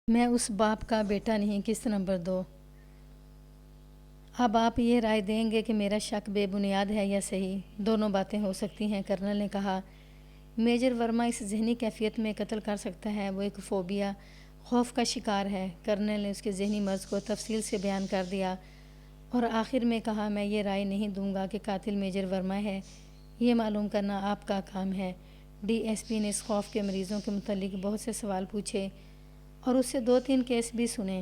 میں اس باپ کا بیٹا نہیں، قسط نمبر 2۔ اب آپ یہ رائے دیں گے کہ میرا شک بے بنیاد ہے یا صحیح؟ دونوں باتیں ہو سکتی ہیں، کرنل نے کہا۔ میجر ورما اس ذہنی کیفیت میں قتل کر سکتا ہے، وہ ایک فوبیا، خوف کا شکار ہے۔ کرنل نے اس کے ذہنی مرض کو تفصیل سے بیان کر دیا اور آخر میں کہا، میں یہ رائے نہیں دوں گا کہ قاتل میجر ورما ہے، یہ معلوم کرنا آپ کا کام ہے۔ ڈی ایس پی نے اس خوف کے مریضوں کے متعلق بہت سے سوال پوچھے اور اس سے 2-3 کیس بھی سنے۔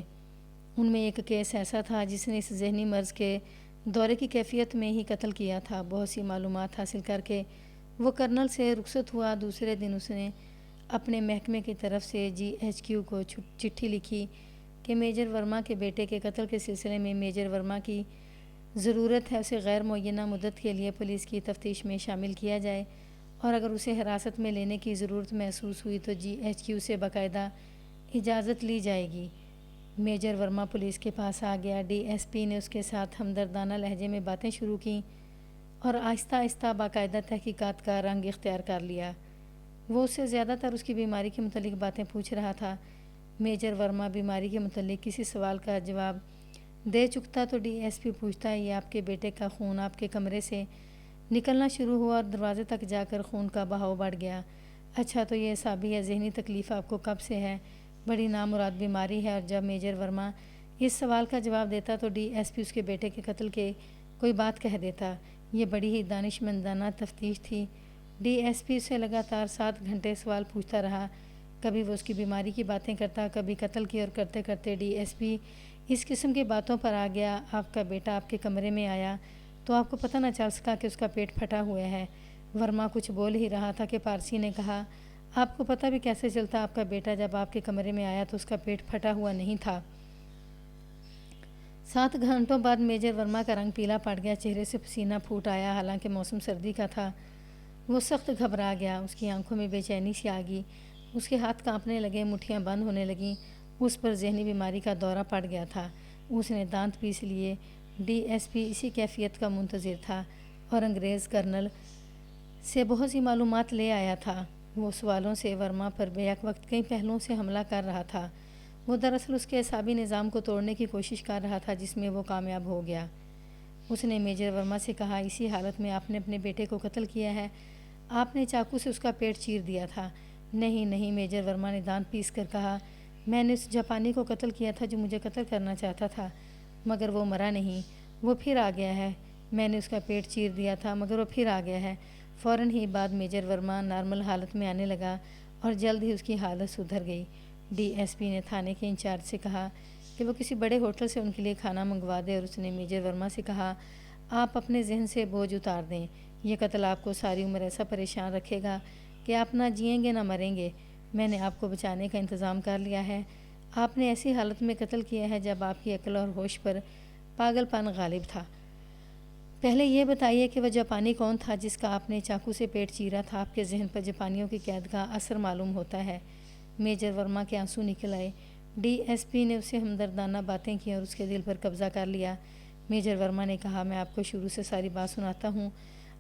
ان میں ایک کیس ایسا تھا جس نے اس ذہنی مرض کے دورے کی کیفیت میں ہی قتل کیا تھا۔ بہت سی معلومات حاصل کر کے وہ کرنل سے رخصت ہوا۔ دوسرے دن اس نے اپنے محکمے کی طرف سے جی ایچ کیو کو چٹھی لکھی کہ میجر ورما کے بیٹے کے قتل کے سلسلے میں میجر ورما کی ضرورت ہے، اسے غیر معینہ مدت کے لیے پولیس کی تفتیش میں شامل کیا جائے اور اگر اسے حراست میں لینے کی ضرورت محسوس ہوئی تو جی ایچ کیو سے باقاعدہ اجازت لی جائے گی۔ میجر ورما پولیس کے پاس آ گیا۔ ڈی ایس پی نے اس کے ساتھ ہمدردانہ لہجے میں باتیں شروع کیں اور آہستہ آہستہ باقاعدہ تحقیقات کا رنگ اختیار کر لیا۔ وہ اس سے زیادہ تر اس کی بیماری کے متعلق باتیں پوچھ رہا تھا۔ میجر ورما بیماری کے متعلق کسی سوال کا جواب دے چکتا تو ڈی ایس پی پوچھتا، یہ آپ کے بیٹے کا خون آپ کے کمرے سے نکلنا شروع ہوا اور دروازے تک جا کر خون کا بہاؤ بڑھ گیا۔ اچھا، تو یہ اعصابی یا ذہنی تکلیف آپ کو کب سے ہے؟ بڑی نامراد بیماری ہے۔ اور جب میجر ورما اس سوال کا جواب دیتا تو ڈی ایس پی اس کے بیٹے کے قتل کے کوئی بات کہہ دیتا۔ یہ بڑی ہی دانشمندانہ تفتیش تھی۔ ڈی ایس پی سے لگاتار 7 گھنٹے سوال پوچھتا رہا۔ کبھی وہ اس کی بیماری کی باتیں کرتا، کبھی قتل کی، اور کرتے کرتے ڈی ایس پی اس قسم کی باتوں پر آ گیا، آپ کا بیٹا آپ کے کمرے میں آیا تو آپ کو پتہ نہ چل سکا کہ اس کا پیٹ پھٹا ہوا ہے۔ ورما کچھ بول ہی رہا تھا کہ پارسی نے کہا، آپ کو پتہ بھی کیسے چلتا؟ آپ کا بیٹا جب آپ کے کمرے میں آیا تو اس کا پیٹ پھٹا ہوا نہیں تھا۔ 7 گھنٹوں بعد میجر ورما کا رنگ پیلا پڑ گیا، چہرے سے پسینہ پھوٹ آیا، حالانکہ موسم سردی کا تھا۔ وہ سخت گھبرا گیا، اس کی آنکھوں میں بے چینی سی آ گئی، اس کے ہاتھ کانپنے لگے، مٹھیاں بند ہونے لگیں۔ اس پر ذہنی بیماری کا دورہ پڑ گیا تھا۔ اس نے دانت پیس لیے۔ ڈی ایس پی اسی کیفیت کا منتظر تھا اور انگریز کرنل سے بہت سی معلومات لے آیا تھا۔ وہ سوالوں سے ورما پر بیک وقت کئی پہلوؤں سے حملہ کر رہا تھا۔ وہ دراصل اس کے اعصابی نظام کو توڑنے کی کوشش کر رہا تھا، جس میں وہ کامیاب ہو گیا۔ اس نے میجر ورما سے کہا، اسی حالت میں آپ نے اپنے بیٹے کو قتل کیا ہے؟ آپ نے چاقو سے اس کا پیٹ چیر دیا تھا؟ نہیں نہیں، میجر ورما نے دانت پیس کر کہا، میں نے اس جاپانی کو قتل کیا تھا جو مجھے قتل کرنا چاہتا تھا، مگر وہ مرا نہیں، وہ پھر آ گیا ہے۔ میں نے اس کا پیٹ چیر دیا تھا مگر وہ پھر آ گیا ہے۔ فوراً ہی بعد میجر ورما نارمل حالت میں آنے لگا اور جلد ہی اس کی حالت سدھر گئی۔ ڈی ایس پی نے تھانے کے انچارج سے کہا کہ وہ کسی بڑے ہوٹل سے ان کے لیے کھانا منگوا دے اور اس نے میجر ورما سے کہا، آپ اپنے ذہن سے بوجھ اتار دیں، یہ قتل آپ کو ساری عمر ایسا پریشان رکھے گا کہ آپ نہ جئیں گے نہ مریں گے۔ میں نے آپ کو بچانے کا انتظام کر لیا ہے۔ آپ نے ایسی حالت میں قتل کیا ہے جب آپ کی عقل اور ہوش پر پاگل پن غالب تھا۔ پہلے یہ بتائیے کہ وہ جاپانی کون تھا جس کا آپ نے چاقو سے پیٹ چیرا تھا؟ آپ کے ذہن پر جاپانیوں کی قید کا اثر معلوم ہوتا ہے۔ میجر ورما کے آنسو نکل آئے۔ ڈی ایس پی نے اسے ہمدردانہ باتیں کی اور اس کے دل پر قبضہ کر لیا۔ میجر ورما نے کہا، میں آپ کو شروع سے ساری بات سناتا ہوں۔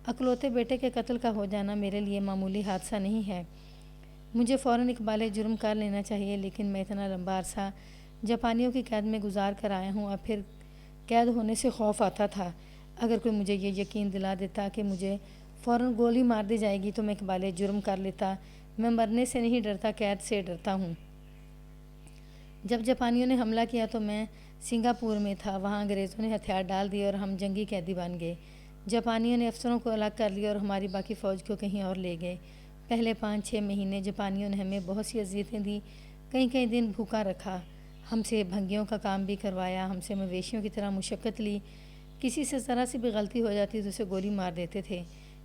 اکلوتے بیٹے کے قتل کا ہو جانا میرے لیے معمولی حادثہ نہیں ہے۔ مجھے فوراً اقبال جرم کر لینا چاہیے، لیکن میں اتنا لمبا عرصہ جاپانیوں کی قید میں گزار کر آیا ہوں، اب پھر قید ہونے سے خوف آتا تھا۔ اگر کوئی مجھے یہ یقین دلا دیتا کہ مجھے فوراً گولی مار دی جائے گی تو میں اقبال جرم کر لیتا۔ میں مرنے سے نہیں ڈرتا، قید سے ڈرتا ہوں۔ جب جاپانیوں نے حملہ کیا تو میں سنگاپور میں تھا، وہاں انگریزوں نے ہتھیار ڈال دیے اور ہم جنگی قیدی بن گئے۔ جاپانیوں نے افسروں کو الگ کر لیا اور ہماری باقی فوج کو کہیں اور لے گئے۔ پہلے 5-6 مہینے جاپانیوں نے ہمیں بہت سی اذیتیں دیں، کئی دن بھوکا رکھا، ہم سے بھنگیوں کا کام بھی کروایا، ہم سے مویشیوں کی طرح مشقت لی، کسی سے ذرا سی بھی غلطی ہو جاتی تو اسے گولی مار دیتے تھے۔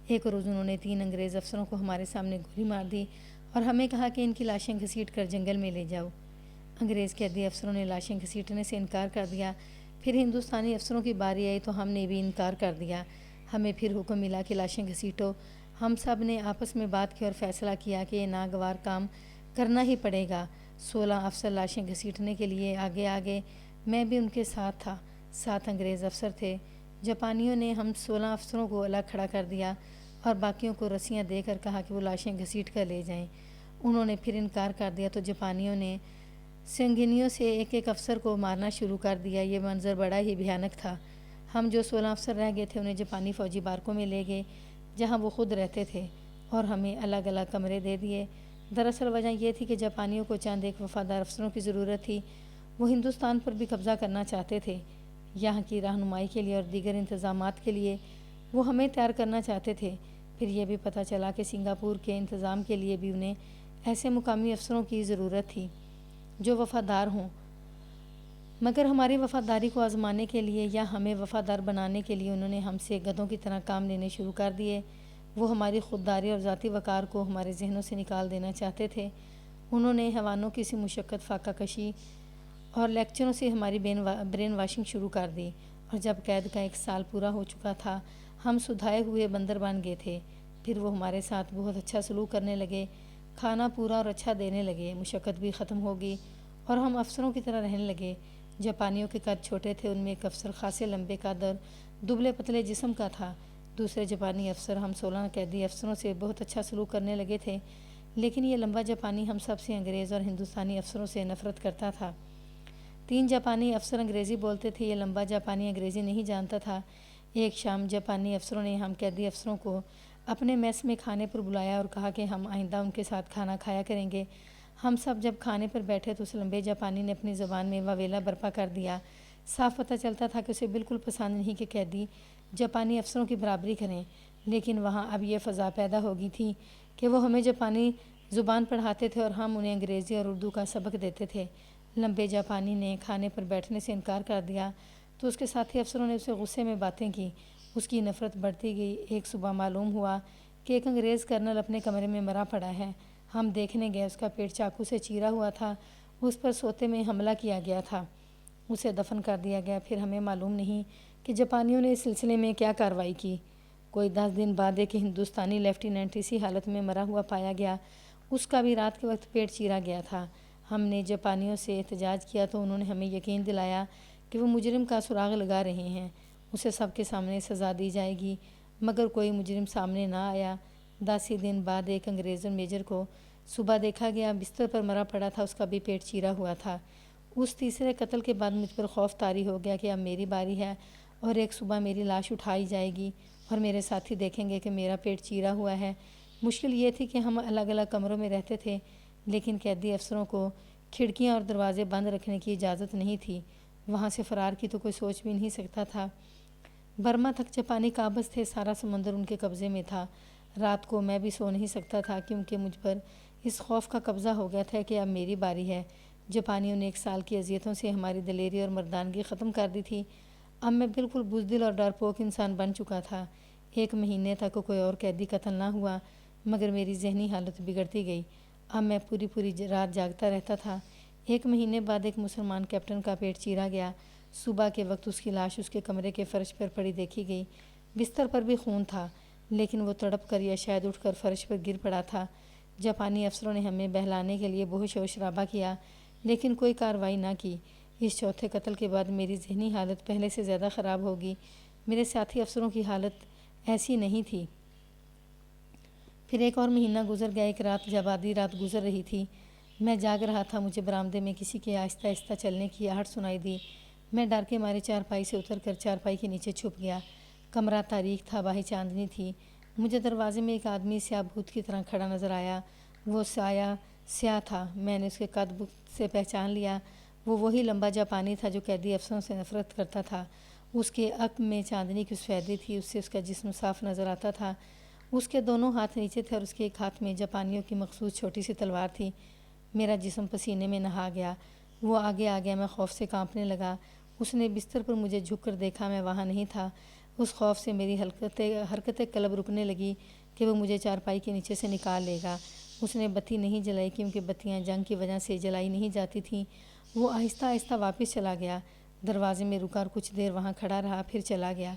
ایک روز انہوں نے 3 انگریز افسروں کو ہمارے سامنے گولی مار دی اور ہمیں کہا کہ ان کی لاشیں گھسیٹ کر جنگل میں لے جاؤ۔ انگریز قیدی افسروں نے لاشیں گھسیٹنے سے انکار کر دیا۔ پھر ہندوستانی افسروں کی باری آئی تو ہم نے بھی انکار کر دیا۔ ہمیں پھر حکم ملا کہ لاشیں گھسیٹو۔ ہم سب نے آپس میں بات کی اور فیصلہ کیا کہ یہ ناگوار کام کرنا ہی پڑے گا۔ 16 افسر لاشیں گھسیٹنے کے لیے آگے، میں بھی ان کے ساتھ تھا۔ 7 انگریز افسر تھے۔ جاپانیوں نے ہم 16 افسروں کو الگ کھڑا کر دیا اور باقیوں کو رسیاں دے کر کہا کہ وہ لاشیں گھسیٹ کر لے جائیں۔ انہوں نے پھر انکار کر دیا تو جاپانیوں نے سنگینیوں سے ایک ایک افسر کو مارنا شروع کر دیا۔ یہ منظر بڑا ہی بھیانک تھا۔ ہم جو 16 افسر رہ گئے تھے انہیں جاپانی فوجی بارکوں میں لے گئے جہاں وہ خود رہتے تھے اور ہمیں الگ الگ کمرے دے دیے۔ دراصل وجہ یہ تھی کہ جاپانیوں کو چند ایک وفادار افسروں کی ضرورت تھی۔ وہ ہندوستان پر بھی قبضہ کرنا چاہتے تھے۔ یہاں کی رہنمائی کے لیے اور دیگر انتظامات کے لیے وہ ہمیں تیار کرنا چاہتے تھے۔ پھر یہ بھی پتہ چلا کہ سنگاپور کے انتظام کے لیے بھی انہیں ایسے مقامی افسروں کی ضرورت تھی جو وفادار ہوں، مگر ہماری وفاداری کو آزمانے کے لیے یا ہمیں وفادار بنانے کے لیے انہوں نے ہم سے گدھوں کی طرح کام لینے شروع کر دیے۔ وہ ہماری خودداری اور ذاتی وقار کو ہمارے ذہنوں سے نکال دینا چاہتے تھے۔ انہوں نے حیوانوں کی سی مشقت، فاقہ کشی اور لیکچروں سے ہماری برین واشنگ شروع کر دی، اور جب قید کا 1 سال پورا ہو چکا تھا ہم سدھائے ہوئے بندر بن گئے تھے۔ پھر وہ ہمارے ساتھ بہت اچھا سلوک کرنے لگے، کھانا پورا اور اچھا دینے لگے، مشقت بھی ختم ہو گئی اور ہم افسروں کی طرح رہنے لگے۔ جاپانیوں کے قد چھوٹے تھے، ان میں ایک افسر خاصے لمبے قد اور دبلے پتلے جسم کا تھا۔ دوسرے جاپانی افسر ہم 16 قیدی افسروں سے بہت اچھا سلوک کرنے لگے تھے، لیکن یہ لمبا جاپانی ہم سب سے انگریز اور ہندوستانی افسروں سے نفرت کرتا تھا۔ 3 جاپانی افسر انگریزی بولتے تھے، یہ لمبا جاپانی انگریزی نہیں جانتا تھا۔ ایک شام جاپانی افسروں نے ہم قیدی افسروں کو اپنے میس میں کھانے پر بلایا اور کہا کہ ہم آئندہ ان کے ساتھ کھانا کھایا کریں گے۔ ہم سب جب کھانے پر بیٹھے تو اس لمبے جاپانی نے اپنی زبان میں واویلا برپا کر دیا۔ صاف پتہ چلتا تھا کہ اسے بالکل پسند نہیں کہ قیدی جاپانی افسروں کی برابری کریں، لیکن وہاں اب یہ فضا پیدا ہو گئی تھی کہ وہ ہمیں جاپانی زبان پڑھاتے تھے اور ہم انہیں انگریزی اور اردو کا سبق دیتے تھے۔ لمبے جاپانی نے کھانے پر بیٹھنے سے انکار کر دیا تو اس کے ساتھی افسروں نے اسے غصے میں باتیں کی۔ اس کی نفرت بڑھتی گئی۔ ایک صبح معلوم ہوا کہ ایک انگریز کرنل اپنے کمرے میں مرا پڑا ہے۔ ہم دیکھنے گئے، اس کا پیٹ چاقو سے چیرا ہوا تھا، اس پر سوتے میں حملہ کیا گیا تھا، اسے دفن کر دیا گیا۔ پھر ہمیں معلوم نہیں کہ جاپانیوں نے اس سلسلے میں کیا کارروائی کی۔ کوئی 10 دن بعد ایک ہندوستانی لیفٹیننٹ اسی حالت میں مرا ہوا پایا گیا، اس کا بھی رات کے وقت پیٹ چیرا گیا تھا۔ ہم نے جاپانیوں سے احتجاج کیا تو انہوں نے ہمیں یقین دلایا کہ وہ مجرم کا سراغ لگا رہے ہیں، اسے سب کے سامنے سزا دی جائے گی، مگر کوئی مجرم سامنے نہ آیا۔ 10 ہی دن بعد ایک انگریز میجر کو صبح دیکھا گیا، بستر پر مرا پڑا تھا، اس کا بھی پیٹ چیرا ہوا تھا۔ اس تیسرے قتل کے بعد مجھ پر خوف طاری ہو گیا کہ اب میری باری ہے اور ایک صبح میری لاش اٹھائی جائے گی اور میرے ساتھی دیکھیں گے کہ میرا پیٹ چیرا ہوا ہے۔ مشکل یہ تھی کہ ہم الگ الگ کمروں میں رہتے تھے، لیکن قیدی افسروں کو کھڑکیاں اور دروازے بند رکھنے کی اجازت نہیں تھی۔ وہاں سے فرار کی تو کوئی سوچ بھی نہیں سکتا تھا۔ برما تک جاپانی قابض تھے، سارا سمندر ان کے قبضے میں تھا۔ رات کو میں بھی سو نہیں سکتا تھا کیونکہ مجھ پر اس خوف کا قبضہ ہو گیا تھا کہ اب میری باری ہے۔ جاپانیوں نے 1 سال کی اذیتوں سے ہماری دلیری اور مردانگی ختم کر دی تھی۔ اب میں بالکل بزدل اور ڈرپوک انسان بن چکا تھا۔ 1 مہینے تک کوئی اور قیدی قتل نہ ہوا، مگر میری ذہنی حالت بگڑتی گئی۔ اب میں پوری رات جاگتا رہتا تھا۔ 1 مہینے بعد ایک مسلمان کیپٹن کا پیٹ چیرا گیا۔ صبح کے وقت اس کی لاش اس کے کمرے کے فرش پر پڑی دیکھی گئی۔ بستر پر بھی خون تھا، لیکن وہ تڑپ کر یا شاید اٹھ کر فرش پر گر پڑا تھا۔ جاپانی افسروں نے ہمیں بہلانے کے لیے بہت شور شرابہ کیا، لیکن کوئی کارروائی نہ کی۔ اس چوتھے قتل کے بعد میری ذہنی حالت پہلے سے زیادہ خراب ہوگی۔ میرے ساتھی افسروں کی حالت ایسی نہیں تھی۔ پھر 1 اور مہینہ گزر گیا۔ ایک رات جب آدھی رات گزر رہی تھی، میں جاگ رہا تھا، مجھے برآمدے میں کسی کے آہستہ آہستہ چلنے کی آہٹ سنائی دی۔ میں ڈر کے مارے چارپائی سے اتر کر چارپائی کے نیچے چھپ گیا۔ کمرہ تاریک تھا، باہر چاندنی تھی۔ مجھے دروازے میں ایک آدمی سیاہ بھوت کی طرح کھڑا نظر آیا۔ وہ سایہ سیاہ تھا، میں نے اس کے قد سے پہچان لیا۔ وہ وہی لمبا جاپانی تھا جو قیدی افسروں سے نفرت کرتا تھا۔ اس کے عقب میں چاندنی کی سفیدی تھی، اس سے اس کا جسم صاف نظر آتا تھا۔ اس کے دونوں ہاتھ نیچے تھے اور اس کے ایک ہاتھ میں جاپانیوں کی مخصوص چھوٹی سی تلوار تھی۔ میرا جسم پسینے میں نہا گیا۔ وہ آگے آ گیا، میں خوف سے کانپنے لگا۔ اس نے بستر پر مجھے جھک کر دیکھا، میں وہاں نہیں تھا۔ اس خوف سے میری حرکت قلب رکنے لگی کہ وہ مجھے چارپائی کے نیچے سے نکال لے گا۔ اس نے بتی نہیں جلائی کیونکہ بتیاں جنگ کی وجہ سے جلائی نہیں جاتی تھیں۔ وہ آہستہ آہستہ واپس چلا گیا، دروازے میں رکا اور کچھ دیر وہاں کھڑا رہا، پھر چلا گیا۔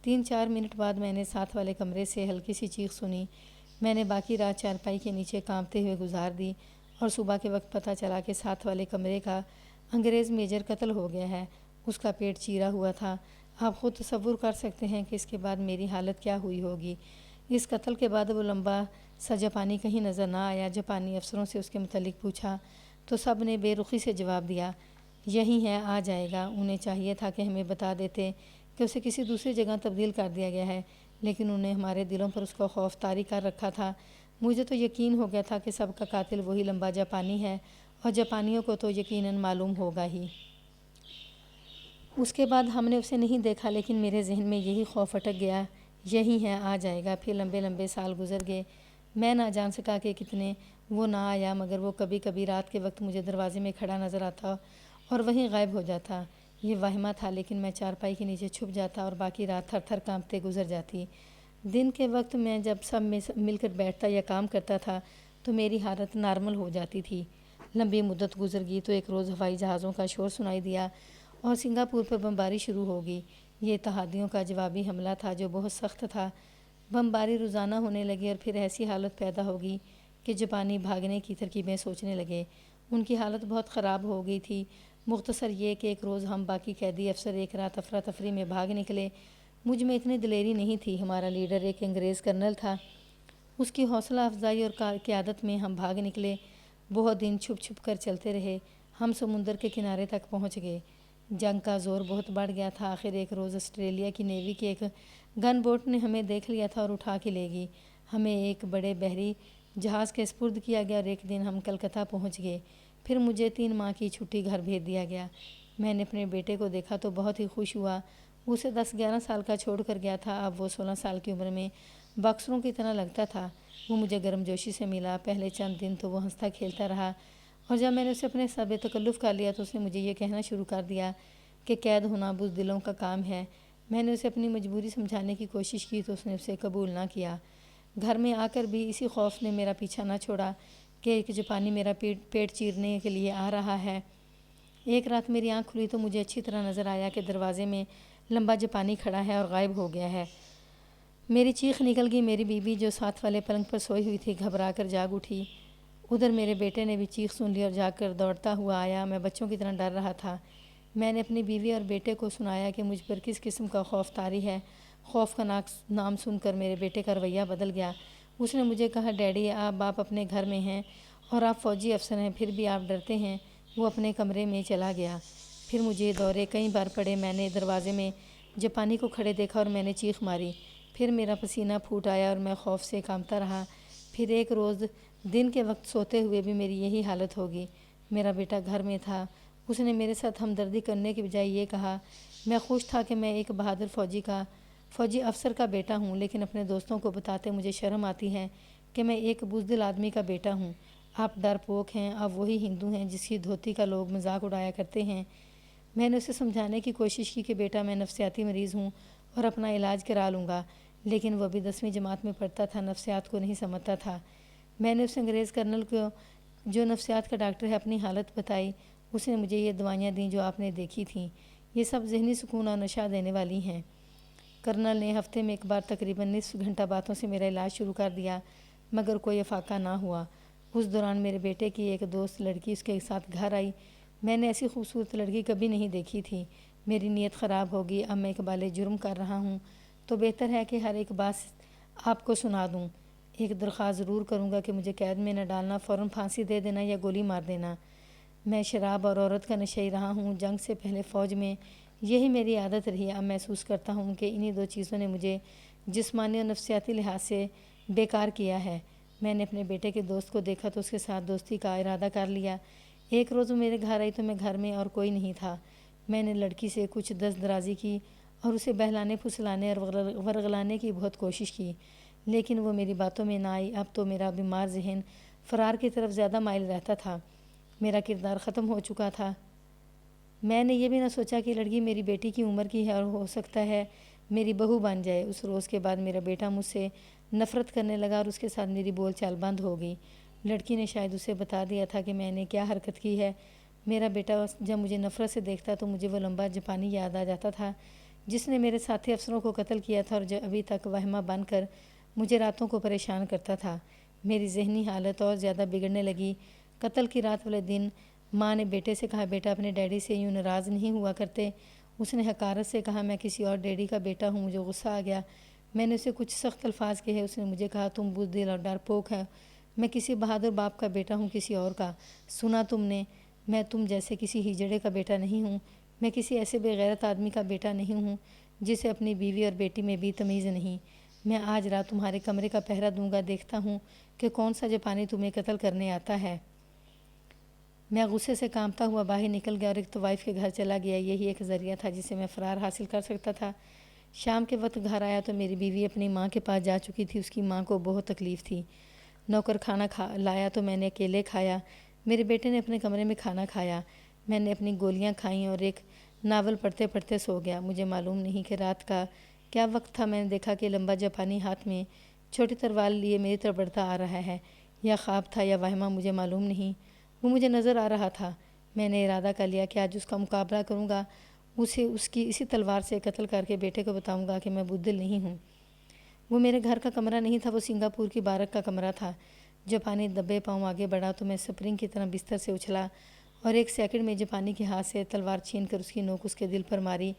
3-4 منٹ بعد میں نے ساتھ والے کمرے سے ہلکی سی چیخ سنی۔ میں نے باقی رات چارپائی کے نیچے کانپتے ہوئے گزار دی اور صبح کے وقت پتہ چلا کہ ساتھ والے کمرے کا انگریز میجر قتل ہو گیا ہے۔ اس کا پیٹ چیرا ہوا تھا۔ آپ خود تصور کر سکتے ہیں کہ اس کے بعد میری حالت کیا ہوئی ہوگی۔ اس قتل کے بعد وہ لمبا سا جاپانی کہیں نظر نہ آیا۔ جاپانی افسروں سے اس کے متعلق پوچھا، تو سب نے بے رخی سے جواب دیا یہی ہے، آ جائے گا۔ انہیں چاہیے تھا کہ ہمیں بتا دیتے کہ اسے کسی دوسری جگہ تبدیل کر دیا گیا ہے، لیکن انہوں نے ہمارے دلوں پر اس کا خوف طاری کر رکھا تھا۔ مجھے تو یقین ہو گیا تھا کہ سب کا قاتل وہی لمبا جاپانی ہے، اور جاپانیوں کو تو یقیناً معلوم ہوگا ہی۔ اس کے بعد ہم نے اسے نہیں دیکھا، لیکن میرے ذہن میں یہی خوف اٹک گیا، یہی ہے، آ جائے گا۔ پھر لمبے لمبے سال گزر گئے، میں نہ جان سکا کہ کتنے۔ وہ نہ آیا، مگر وہ کبھی کبھی رات کے وقت مجھے دروازے میں کھڑا نظر آتا اور وہیں غائب ہو جاتا۔ یہ وہمہ تھا، لیکن میں چارپائی کے نیچے چھپ جاتا اور باقی رات تھر تھر کانپتے گزر جاتی۔ دن کے وقت میں جب سب میں مل کر بیٹھتا یا کام کرتا تھا تو میری حالت نارمل ہو جاتی تھی۔ لمبی مدت گزر گئی تو ایک روز ہوائی جہازوں کا شور سنائی دیا اور سنگاپور پر بمباری شروع ہو گئی۔ یہ اتحادیوں کا جوابی حملہ تھا جو بہت سخت تھا۔ بمباری روزانہ ہونے لگی اور پھر ایسی حالت پیدا ہو گئی کہ جاپانی بھاگنے کی ترکیبیں سوچنے لگے۔ ان کی حالت بہت خراب ہو گئی تھی۔ مختصر یہ کہ ایک روز ہم باقی قیدی افسر ایک رات افراتفری میں بھاگ نکلے۔ مجھ میں اتنی دلیری نہیں تھی۔ ہمارا لیڈر ایک انگریز کرنل تھا، اس کی حوصلہ افزائی اور قیادت میں ہم بھاگ نکلے۔ بہت دن چھپ چھپ کر چلتے رہے۔ ہم سمندر کے کنارے تک پہنچ گئے۔ جنگ کا زور بہت بڑھ گیا تھا۔ آخر ایک روز آسٹریلیا کی نیوی کی ایک گن بوٹ نے ہمیں دیکھ لیا تھا اور اٹھا کے لے گئی۔ ہمیں ایک بڑے بحری جہاز کے سپرد کیا گیا اور ایک دن ہم کلکتہ پہنچ گئے۔ پھر مجھے 3 ماہ کی چھٹی گھر بھیج دیا گیا۔ میں نے اپنے بیٹے کو دیکھا تو بہت ہی خوش ہوا۔ وہ اسے 10-11 سال کا چھوڑ کر گیا تھا، اب وہ 16 سال کی عمر میں باکسروں کی طرح لگتا تھا۔ وہ مجھے گرم جوشی سے ملا۔ پہلے چند دن تو وہ ہنستا کھیلتا رہا، اور جب میں نے اسے اپنے ساتھ بے تکلف کر لیا تو اس نے مجھے یہ کہنا شروع کر دیا کہ قید ہونا بزدلوں کا کام ہے۔ میں نے اسے اپنی مجبوری سمجھانے کی کوشش کی تو اس نے اسے قبول نہ کیا۔ گھر میں آ کر بھی اسی خوف نے میرا پیچھا نہ چھوڑا کہ ایک جاپانی میرا پیٹ چیرنے کے لیے آ رہا ہے۔ ایک رات میری آنکھ کھلی تو مجھے اچھی طرح نظر آیا کہ دروازے میں لمبا جاپانی کھڑا ہے اور غائب ہو گیا ہے۔ میری چیخ نکل گئی۔ میری بیوی جو ساتھ والے پلنگ پر سوئی ہوئی تھی گھبرا کر جاگ اٹھی۔ ادھر میرے بیٹے نے بھی چیخ سن لی اور جاگ کر دوڑتا ہوا آیا۔ میں بچوں کی طرح ڈر رہا تھا۔ میں نے اپنی بیوی اور بیٹے کو سنایا کہ مجھ پر کس قسم کا خوف طاری ہے۔ خوف کا نام سن کر میرے بیٹے کا رویہ بدل گیا۔ اس نے مجھے کہا، ڈیڈی آپ اپنے گھر میں ہیں اور آپ فوجی افسر ہیں، پھر بھی آپ ڈرتے ہیں۔ وہ اپنے کمرے میں چلا گیا۔ پھر مجھے یہ دورے کئی بار پڑے۔ میں نے دروازے میں جاپانی کو کھڑے دیکھا اور میں نے چیخ ماری۔ پھر میرا پسینہ پھوٹ آیا اور میں خوف سے کانپتا رہا۔ پھر ایک روز دن کے وقت سوتے ہوئے بھی میری یہی حالت ہوگی۔ میرا بیٹا گھر میں تھا۔ اس نے میرے ساتھ ہمدردی کرنے کی بجائے یہ کہا، میں خوش تھا کہ میں ایک بہادر فوجی افسر کا بیٹا ہوں، لیکن اپنے دوستوں کو بتاتے مجھے شرم آتی ہے کہ میں ایک بزدل آدمی کا بیٹا ہوں۔ آپ ڈرپوک ہیں، آپ وہی ہندو ہیں جس کی دھوتی کا لوگ مذاق اڑایا کرتے ہیں۔ میں نے اسے سمجھانے کی کوشش کی کہ بیٹا میں نفسیاتی مریض ہوں اور اپنا علاج کرا لوں گا، لیکن وہ بھی 10ویں جماعت میں پڑھتا تھا، نفسیات کو نہیں سمجھتا تھا۔ میں نے اس انگریز کرنل کو جو نفسیات کا ڈاکٹر ہے اپنی حالت بتائی۔ اس نے مجھے یہ دوائیاں دیں جو آپ نے دیکھی تھیں، یہ سب ذہنی سکون اور نشہ دینے والی ہیں۔ کرنل نے ہفتے میں ایک بار تقریباً نصف گھنٹہ باتوں سے میرا علاج شروع کر دیا، مگر کوئی افاقہ نہ ہوا۔ اس دوران میرے بیٹے کی ایک دوست لڑکی اس کے ساتھ گھر آئی۔ میں نے ایسی خوبصورت لڑکی کبھی نہیں دیکھی تھی۔ میری نیت خراب ہوگی۔ اب میں اقبال جرم کر رہا ہوں تو بہتر ہے کہ ہر ایک بات آپ کو سنا دوں۔ ایک درخواست ضرور کروں گا کہ مجھے قید میں نہ ڈالنا، فوراً پھانسی دے دینا یا گولی مار دینا۔ میں شراب اور عورت کا نشئی رہا ہوں۔ جنگ سے پہلے فوج میں یہی میری عادت رہی۔ اب محسوس کرتا ہوں کہ انہی 2 چیزوں نے مجھے جسمانی اور نفسیاتی لحاظ سے بیکار کیا ہے۔ میں نے اپنے بیٹے کے دوست کو دیکھا تو اس کے ساتھ دوستی کا ارادہ کر لیا۔ ایک روز وہ میرے گھر آئی تو میں گھر میں اور کوئی نہیں تھا۔ میں نے لڑکی سے کچھ دست درازی کی اور اسے بہلانے پھسلانے اور ورغلانے کی بہت کوشش کی، لیکن وہ میری باتوں میں نہ آئی۔ اب تو میرا بیمار ذہن فرار کی طرف زیادہ مائل رہتا تھا۔ میرا کردار ختم ہو چکا تھا۔ میں نے یہ بھی نہ سوچا کہ لڑکی میری بیٹی کی عمر کی ہے اور ہو سکتا ہے میری بہو بن جائے۔ اس روز کے بعد میرا بیٹا مجھ سے نفرت کرنے لگا اور اس کے ساتھ میری بول چال بند ہو گئی۔ لڑکی نے شاید اسے بتا دیا تھا کہ میں نے کیا حرکت کی ہے۔ میرا بیٹا جب مجھے نفرت سے دیکھتا تو مجھے وہ لمبا جاپانی یاد آ جاتا تھا جس نے میرے ساتھی افسروں کو قتل کیا تھا اور جو ابھی تک وہمہ بن کر مجھے راتوں کو پریشان کرتا تھا۔ میری ذہنی حالت اور زیادہ بگڑنے لگی۔ قتل کی رات والے دن ماں نے بیٹے سے کہا، بیٹا اپنے ڈیڈی سے یوں ناراض نہیں ہوا کرتے۔ اس نے حقارت سے کہا، میں کسی اور ڈیڈی کا بیٹا ہوں۔ مجھے غصہ آ گیا۔ میں نے اسے کچھ سخت الفاظ کہے۔ اس نے مجھے کہا، تم بزدل اور ڈرپوک ہے۔ میں کسی بہادر باپ کا بیٹا ہوں کسی اور کا، سنا تم نے؟ میں تم جیسے کسی ہجڑے کا بیٹا نہیں ہوں، میں کسی ایسے بے غیرت آدمی کا بیٹا نہیں ہوں جسے اپنی بیوی اور بیٹی میں بھی تمیز نہیں۔ میں آج رات تمہارے کمرے کا پہرا دوں گا، دیکھتا ہوں کہ کون سا جاپانی تمہیں قتل کرنے آتا ہے۔ میں غصے سے کانپتا ہوا باہر نکل گیا اور ایک طوائف کے گھر چلا گیا۔ یہی ایک ذریعہ تھا جس سے میں فرار حاصل کر سکتا تھا۔ شام کے وقت گھر آیا تو میری بیوی اپنی ماں کے پاس جا چکی تھی۔ اس کی ماں کو بہت تکلیف تھی۔ نوکر کھانا لایا تو میں نے اکیلے کھایا۔ میرے بیٹے نے اپنے کمرے میں کھانا کھایا۔ میں نے اپنی گولیاں کھائیں اور ایک ناول پڑھتے پڑھتے سو گیا۔ مجھے معلوم نہیں کہ رات کا کیا وقت تھا۔ میں نے دیکھا کہ لمبا جاپانی ہاتھ میں چھوٹی تلوار لیے میری طرف بڑھتا آ رہا ہے۔ یا خواب تھا یا وہمہ، مجھے معلوم نہیں۔ وہ مجھے نظر آ رہا تھا۔ میں نے ارادہ کر لیا کہ آج اس کا مقابلہ کروں گا، اسے اس کی اسی تلوار سے قتل کر کے بیٹے کو بتاؤں گا کہ میں بزدل نہیں ہوں۔ وہ میرے گھر کا کمرہ نہیں تھا، وہ سنگاپور کی بارک کا کمرہ تھا۔ جاپانی دبے پاؤں آگے بڑھا تو میں سپرنگ کی طرح بستر سے اچھلا اور ایک سیکنڈ میں جاپانی کے ہاتھ سے تلوار چھین کر اس کی نوک اس کے دل پر ماری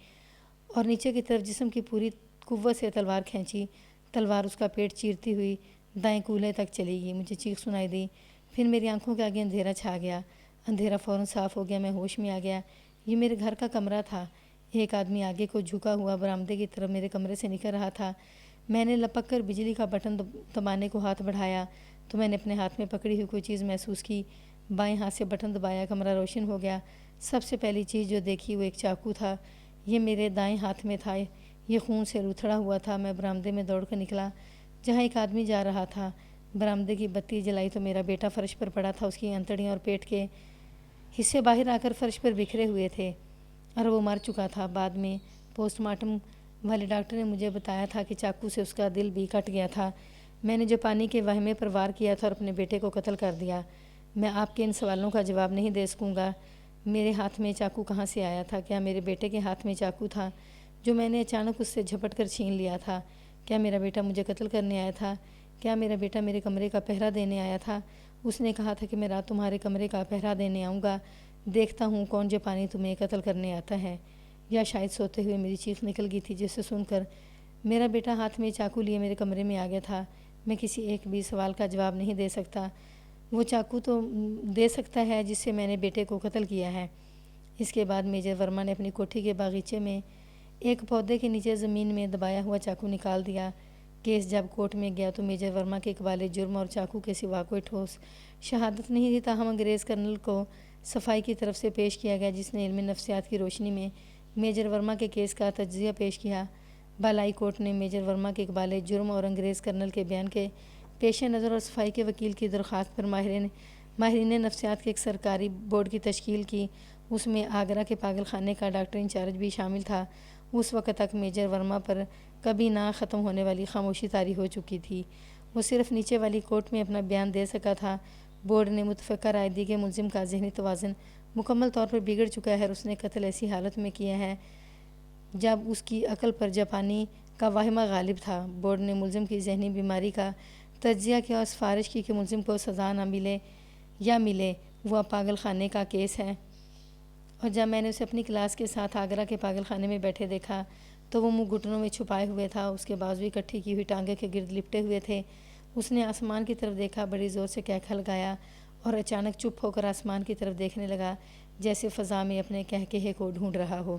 اور نیچے کی طرف جسم کی پوری قوت سے تلوار کھینچی۔ تلوار اس کا پیٹ چیرتی ہوئی دائیں کولہے تک چلی گئی۔ مجھے چیخ سنائی دی، پھر میری آنکھوں کے آگے اندھیرا چھا گیا۔ اندھیرا فوراً صاف ہو گیا، میں ہوش میں آ گیا۔ یہ میرے گھر کا کمرہ تھا۔ ایک آدمی آگے کو جھکا ہوا برآمدے کی طرف میرے کمرے سے نکل رہا تھا۔ میں نے لپک کر بجلی کا بٹن دبانے کو ہاتھ بڑھایا تو میں نے اپنے ہاتھ میں پکڑی ہوئی کوئی چیز محسوس کی۔ بائیں ہاتھ سے بٹن دبایا، کمرہ روشن ہو گیا۔ سب سے پہلی چیز جو دیکھی وہ ایک چاقو تھا۔ یہ میرے دائیں ہاتھ میں تھا، یہ خون سے لتھڑا ہوا تھا۔ میں برآمدے میں دوڑ کر نکلا جہاں ایک آدمی جا رہا تھا۔ برآمدے کی بتی جلائی تو میرا بیٹا فرش پر پڑا تھا۔ اس کی انتڑیاں اور پیٹ کے حصے باہر آ کر فرش پر بکھرے ہوئے تھے اور وہ مر چکا تھا۔ بعد میں پوسٹ مارٹم والے ڈاکٹر نے مجھے بتایا تھا کہ چاقو سے اس کا دل بھی کٹ گیا تھا۔ میں نے جاپانی کے وہمے پر وار کیا تھا اور اپنے بیٹے کو قتل کر دیا۔ میں آپ کے ان سوالوں کا جواب نہیں دے سکوں گا۔ میرے ہاتھ میں چاقو کہاں سے آیا تھا؟ کیا میرے بیٹے کے ہاتھ میں چاقو تھا جو میں نے اچانک اس سے جھپٹ کر چھین لیا تھا؟ کیا میرا بیٹا مجھے قتل کرنے آیا تھا؟ کیا میرا بیٹا میرے کمرے کا پہرا دینے آیا تھا؟ اس نے کہا تھا کہ میں رات تمہارے کمرے کا پہرا دینے آؤں گا، دیکھتا ہوں کون جاپانی تمہیں قتل کرنے آتا ہے۔ یا شاید سوتے ہوئے میری چیخ نکل گئی تھی جسے سن کر میرا بیٹا ہاتھ میں چاقو لیے میرے کمرے میں آ گیا تھا۔ میں کسی ایک بھی سوال کا جواب نہیں دے سکتا۔ وہ چاقو تو دے سکتا ہے جس سے میں نے بیٹے کو قتل کیا ہے۔ اس کے بعد میجر ورما نے اپنی کوٹھی کے باغیچے میں ایک پودے کے نیچے زمین میں دبایا ہوا چاقو نکال دیا۔ کیس جب کورٹ میں گیا تو میجر ورما کے اقبال جرم اور چاقو کے سوا کوئی ٹھوس شہادت نہیں تھی، تاہم انگریز کرنل کو صفائی کی طرف سے پیش کیا گیا جس نے علم نفسیات کی روشنی میں میجر ورما کے کیس کا تجزیہ پیش کیا۔ بالائی کورٹ نے میجر ورما کے اقبال جرم اور انگریز کرنل کے بیان کے پیش نظر اور صفائی کے وکیل کی درخواست پر ماہرین نفسیات کے ایک سرکاری بورڈ کی تشکیل کی۔ اس میں آگرہ کے پاگل خانے کا ڈاکٹر انچارج بھی شامل تھا۔ اس وقت تک میجر ورما پر کبھی نہ ختم ہونے والی خاموشی طاری ہو چکی تھی۔ وہ صرف نیچے والی کورٹ میں اپنا بیان دے سکا تھا۔ بورڈ نے متفقہ رائے دی کہ ملزم کا ذہنی توازن مکمل طور پر بگڑ چکا ہے اور اس نے قتل ایسی حالت میں کیا ہے جب اس کی عقل پر جاپانی کا واہمہ غالب تھا۔ بورڈ نے ملزم کی ذہنی بیماری کا تجزیہ کیا اور سفارش کی کہ ملزم کو سزا نہ ملے یا ملے، وہ اب پاگل خانے کا کیس ہے۔ اور جب میں نے اسے اپنی کلاس کے ساتھ آگرہ کے پاگل خانے میں بیٹھے دیکھا تو وہ منہ گھٹنوں میں چھپائے ہوئے تھا، اس کے بازو اکٹھی کی ہوئی ٹانگیں کے گرد لپٹے ہوئے تھے۔ اس نے آسمان کی طرف دیکھا، بڑی زور سے کہکھا لگایا اور اچانک چپ ہو کر آسمان کی طرف دیکھنے لگا جیسے فضا میں اپنے قہقہے کو ڈھونڈ رہا ہو۔